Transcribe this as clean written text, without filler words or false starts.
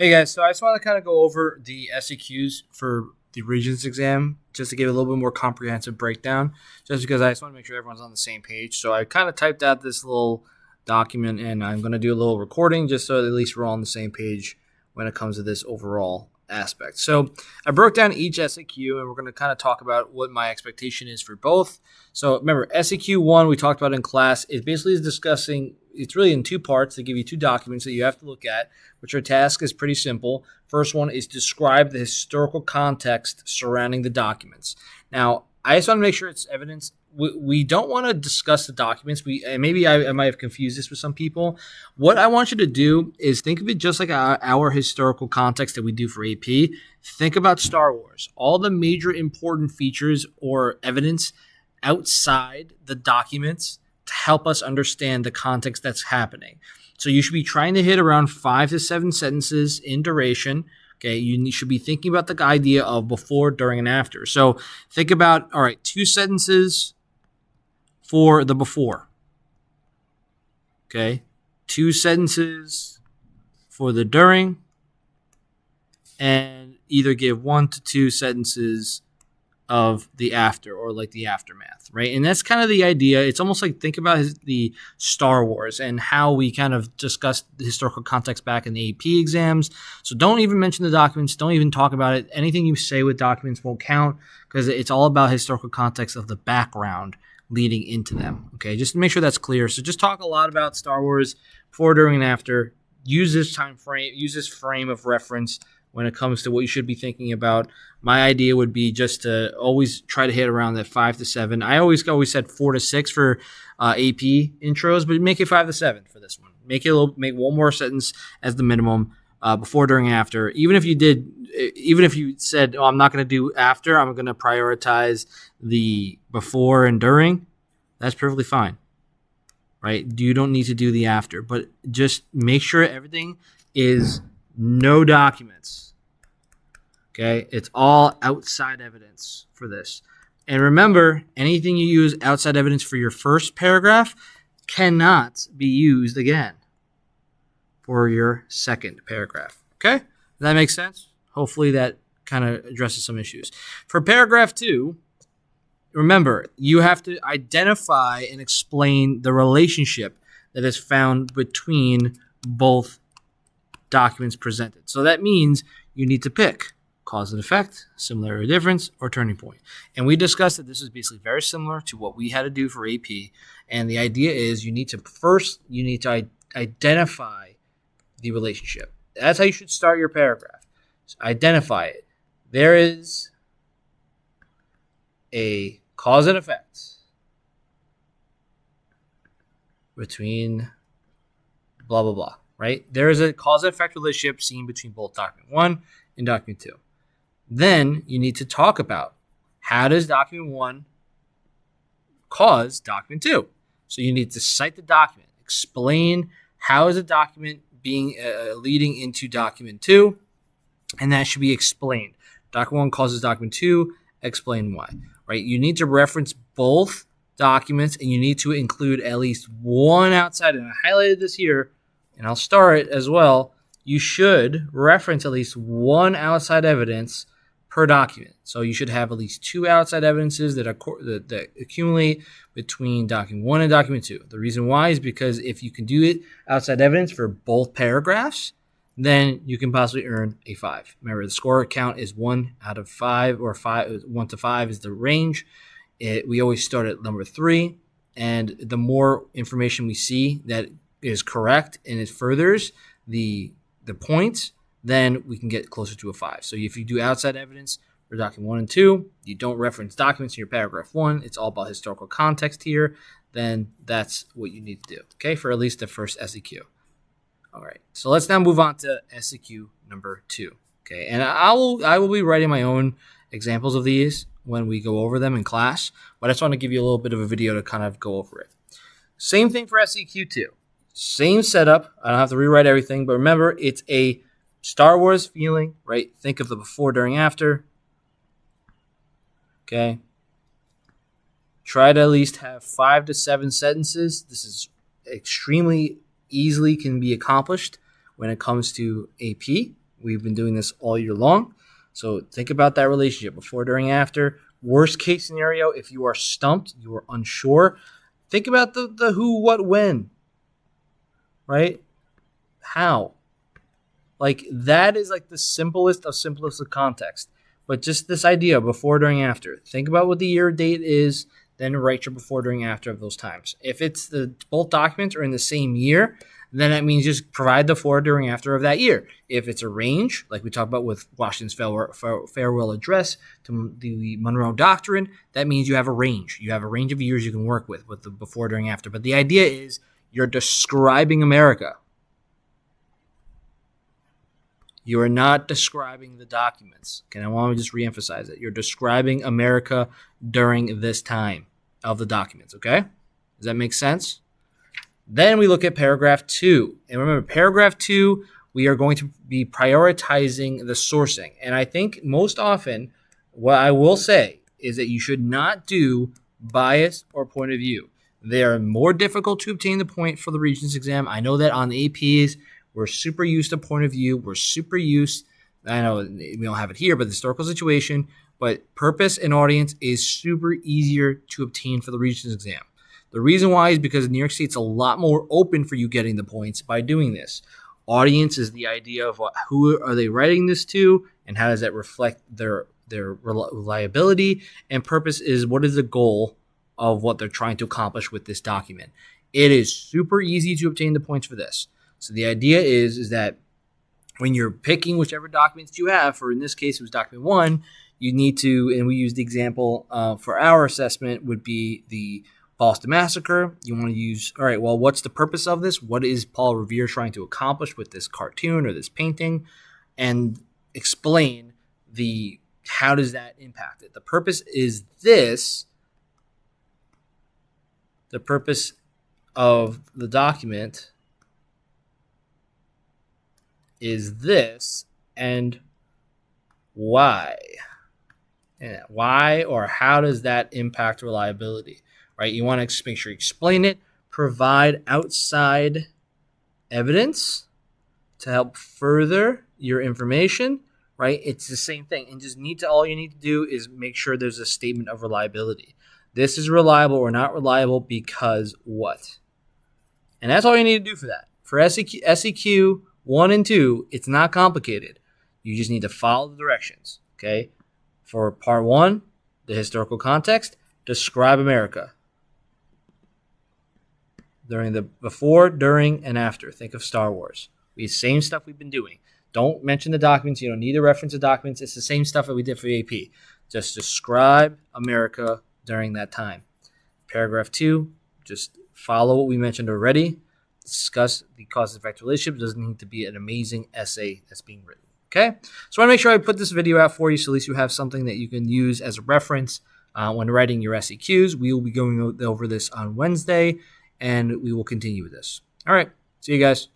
Hey guys, so I just want to kind of go over the SEQs for the Regents exam just to give a little bit more comprehensive breakdown, just because I just want to make sure everyone's on the same page. So I kind of typed out this little document and I'm going to do a little recording just so at least we're all on the same page when it comes to this overall aspect. So I broke down each SEQ and we're going to kind of talk about what my expectation is for both. So remember, SEQ 1 we talked about in class. It basically is discussing, it's really in two parts. They give you two documents that you have to look at, which our task is pretty simple. First one is describe the historical context surrounding the documents. Now, I just want to make sure it's evidence. We don't want to discuss the documents. Maybe I might have confused this with some people. What I want you to do is think of it just like our historical context that we do for AP. Think about Star Wars. All the major important features or evidence outside the documents to help us understand the context that's happening. So you should be trying to hit around 5 to 7 sentences in duration. Okay, you should be thinking about the idea of before, during, and after. So think about, all right, 2 sentences for the before. Okay, 2 sentences for the during, and either give 1 to 2 sentences of the after or like the aftermath, right? And that's kind of the idea. It's almost like think about the Star Wars and how we kind of discussed the historical context back in the AP exams. So don't even mention the documents. Don't even talk about it. Anything you say with documents won't count because it's all about historical context of the background leading into them, okay? Just to make sure that's clear. So just talk a lot about Star Wars before, during, and after. Use this time frame, use this frame of reference when it comes to what you should be thinking about. My idea would be just to always try to hit around that 5 to 7. I always said 4 to 6 for AP intros, but make it 5 to 7 for this one. Make one more sentence as the minimum before, during, and after. Even if you said, "Oh, I'm not going to do after. I'm going to prioritize the before and during," that's perfectly fine, right? You don't need to do the after, but just make sure everything is no documents. Okay, it's all outside evidence for this. And remember, anything you use outside evidence for your first paragraph cannot be used again for your second paragraph. Okay, does that make sense? Hopefully that kind of addresses some issues. For paragraph 2, remember, you have to identify and explain the relationship that is found between both documents presented. So that means you need to pick cause and effect, similarity or difference, or turning point. And we discussed that this is basically very similar to what we had to do for AP. And the idea is you need to identify the relationship. That's how you should start your paragraph. So identify it. There is a cause and effect between blah, blah, blah. Right? There is a cause and effect relationship seen between both document 1 and document 2. Then you need to talk about how does document 1 cause document 2. So you need to cite the document, explain how is the document being leading into document 2, and that should be explained. Document 1 causes document 2, explain why. Right? You need to reference both documents, and you need to include at least one outside. And I highlighted this here. And I'll start as well. You should reference at least one outside evidence per document. So you should have at least 2 outside evidences that accumulate between document 1 and document 2. The reason why is because if you can do it outside evidence for both paragraphs, then you can possibly earn a 5. Remember, the score count is 1 out of 5, or 1 to 5 is the range. We always start at number 3, and the more information we see that is correct and it furthers the points, then we can get closer to a 5. So if you do outside evidence for document 1 and 2, you don't reference documents in your paragraph 1, it's all about historical context here, then that's what you need to do, okay, for at least the first SEQ. All right, so let's now move on to SEQ number 2, okay, and I will be writing my own examples of these when we go over them in class, but I just want to give you a little bit of a video to kind of go over it. Same thing for SEQ 2. Same setup. I don't have to rewrite everything, but remember, it's a Star Wars feeling, right? Think of the before, during, after. Okay. Try to at least have 5 to 7 sentences. This is extremely easily can be accomplished when it comes to AP. We've been doing this all year long. So think about that relationship before, during, after. Worst case scenario, if you are stumped, you are unsure, think about the who, what, when, right? How. Like, that is like the simplest of context. But just this idea, before, during, after. Think about what the year date is, then write your before, during, after of those times. If it's both documents are in the same year, then that means just provide the before, during, after of that year. If it's a range, like we talked about with Washington's farewell address to the Monroe Doctrine, that means you have a range. You have a range of years you can work with the before, during, after. But the idea is you're describing America. You are not describing the documents. Okay, I want to just reemphasize it. You're describing America during this time of the documents, okay? Does that make sense? Then we look at paragraph 2. And remember, paragraph 2, we are going to be prioritizing the sourcing. And I think most often what I will say is that you should not do bias or point of view. They are more difficult to obtain the point for the Regents exam. I know that on the APs, we're super used to point of view. We're super used, I know we don't have it here, but the historical situation, but purpose and audience is super easier to obtain for the Regents exam. The reason why is because in New York State, it's a lot more open for you getting the points by doing this. Audience is the idea of who are they writing this to and how does that reflect their reliability, and purpose is what is the goal of what they're trying to accomplish with this document. It is super easy to obtain the points for this. So the idea is that when you're picking whichever documents you have, for in this case it was document 1, you need to, and we use the example for our assessment would be the Boston Massacre. You want to use, all right, well, what's the purpose of this? What is Paul Revere trying to accomplish with this cartoon or this painting? And explain how does that impact it? The purpose is this. The purpose of the document is this, and why? And why or how does that impact reliability? Right? You want to make sure you explain it, provide outside evidence to help further your information, right? It's the same thing. And all you need to do is make sure there's a statement of reliability. This is reliable or not reliable because what? And that's all you need to do for that. For SEQ 1 and 2, it's not complicated. You just need to follow the directions, okay? For part 1, the historical context, describe America. During the before, during, and after. Think of Star Wars. The same stuff we've been doing. Don't mention the documents. You don't need to reference the documents. It's the same stuff that we did for AP. Just describe America during that time. Paragraph 2, just follow what we mentioned already. Discuss the cause-effect relationship. It doesn't need to be an amazing essay that's being written. Okay? So I want to make sure I put this video out for you so at least you have something that you can use as a reference when writing your SEQs. We will be going over this on Wednesday, and we will continue with this. All right. See you guys.